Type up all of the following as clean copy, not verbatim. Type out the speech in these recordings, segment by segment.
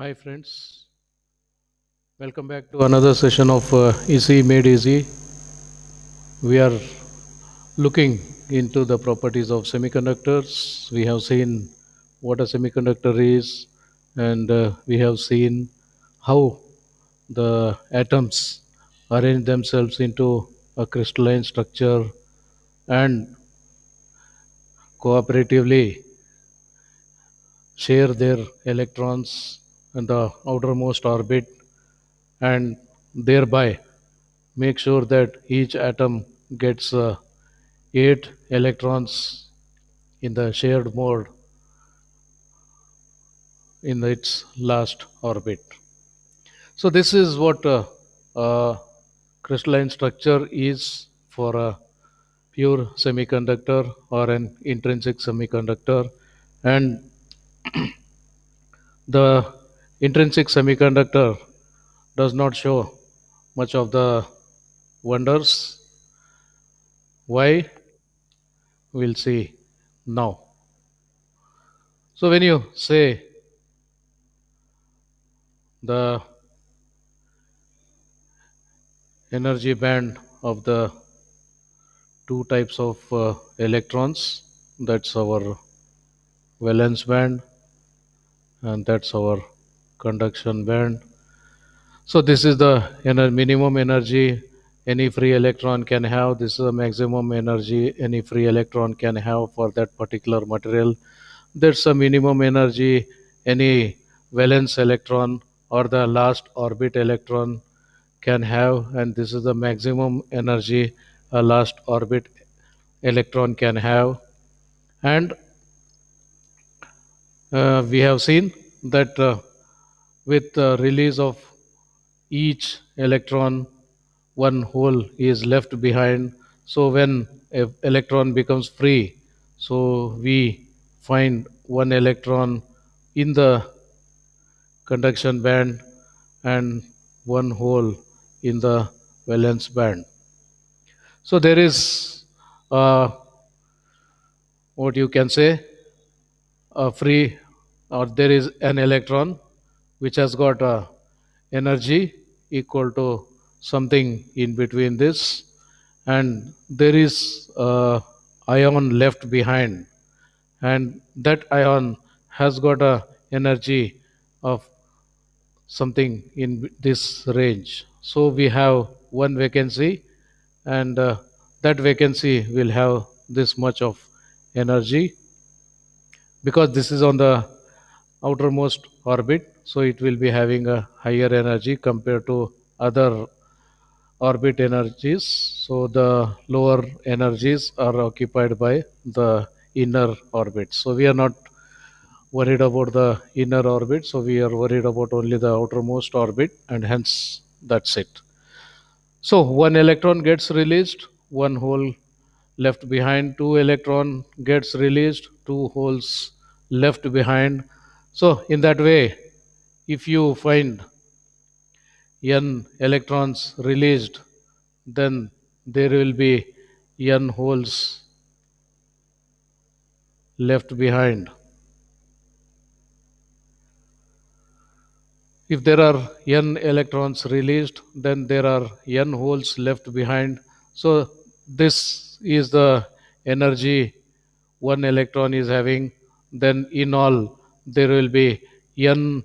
Hi friends, welcome back to another session of Easy Made Easy. We are looking into the properties of semiconductors. We have seen what a semiconductor is, and we have seen how the atoms arrange themselves into a crystalline structure and cooperatively share their electrons in the outermost orbit and thereby make sure that each atom gets 8 electrons in the shared mode in its last orbit. So this is what crystalline structure is for a pure semiconductor or an intrinsic semiconductor, and the intrinsic semiconductor does not show much of the wonders. Why? We'll see now. So when you say the energy band of the two types of electrons, that's our valence band and that's our conduction band. So this is the minimum energy any free electron can have. This is the maximum energy any free electron can have for that particular material. That's a minimum energy any valence electron or the last orbit electron can have, and this is the maximum energy a last orbit electron can have. And we have seen that with the release of each electron, one hole is left behind. So when an electron becomes free, so we find one electron in the conduction band and one hole in the valence band. So there is what you can say a free, or there is an electron which has got a energy equal to something in between this, and there is a ion left behind, and that ion has got a energy of something in this range. So we have one vacancy, and that vacancy will have this much of energy because this is on the outermost orbit, so it will be having a higher energy compared to other orbit energies. So the lower energies are occupied by the inner orbit. So we are not worried about the inner orbit, so we are worried about only the outermost orbit, and hence that's it. So one electron gets released, one hole left behind, two electron gets released, two holes left behind. So in that way, if you find n electrons released, then there will be n holes left behind. If there are n electrons released, then there are n holes left behind. So this is the energy one electron is having. Then in all, there will be n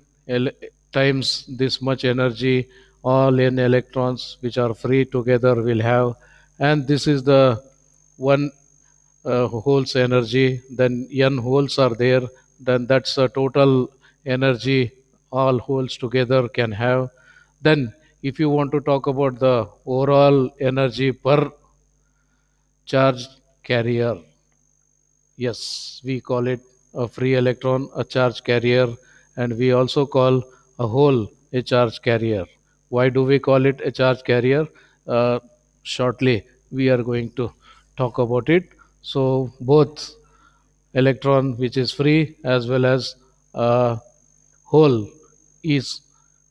times this much energy. All n electrons which are free together will have, and this is the one holes energy. Then n holes are there. Then that's the total energy all holes together can have. Then if you want to talk about the overall energy per charge carrier, yes, we call it a free electron, a charge carrier, and we also call a hole a charge carrier. Why do we call it a charge carrier? Uh, Shortly, we are going to talk about it. So, both electron, which is free, as well as a hole, is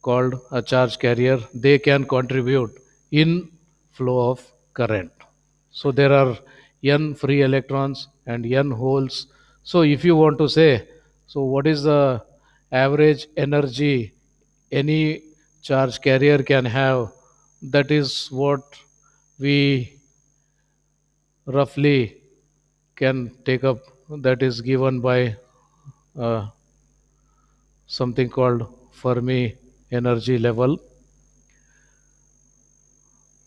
called a charge carrier. They can contribute in flow of current. So there are n free electrons and n holes. So if you want to say, so what is the average energy any charge carrier can have. That is what we roughly can take up. That is given by uh, something called Fermi energy level.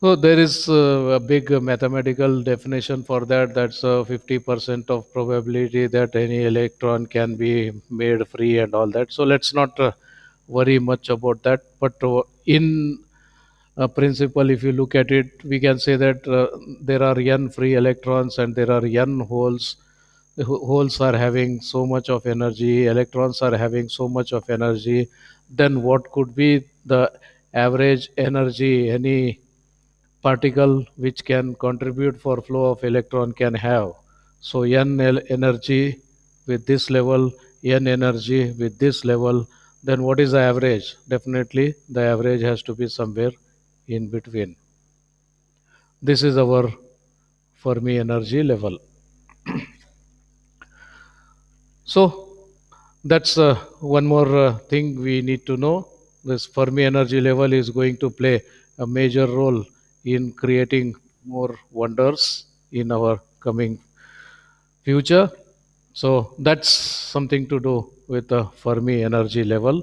So there is a big mathematical definition for that. That's 50% of probability that any electron can be made free and all that. So let's not worry much about that. But in principle, if you look at it, we can say that there are n free electrons and there are n holes. The holes are having so much of energy, electrons are having so much of energy. Then what could be the average energy any particle which can contribute for flow of electron can have? So energy with this level, n energy with this level, then what is the average? Definitely the average has to be somewhere in between. This is our Fermi energy level. So that's one more thing we need to know. This Fermi energy level is going to play a major role in creating more wonders in our coming future. So that's something to do with the Fermi energy level.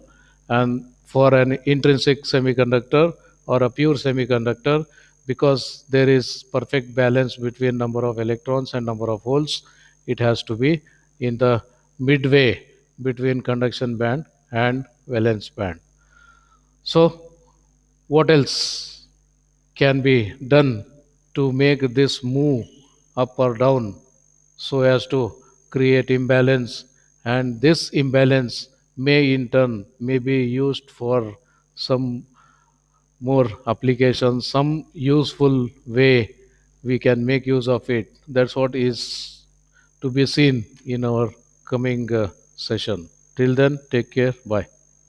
And for an intrinsic semiconductor or a pure semiconductor, because there is perfect balance between number of electrons and number of holes, it has to be in the midway between conduction band and valence band. So what else can be done to make this move up or down so as to create imbalance, and this imbalance may in turn may be used for some more applications, some useful way we can make use of it. That's what is to be seen in our coming session. Till then, take care. Bye.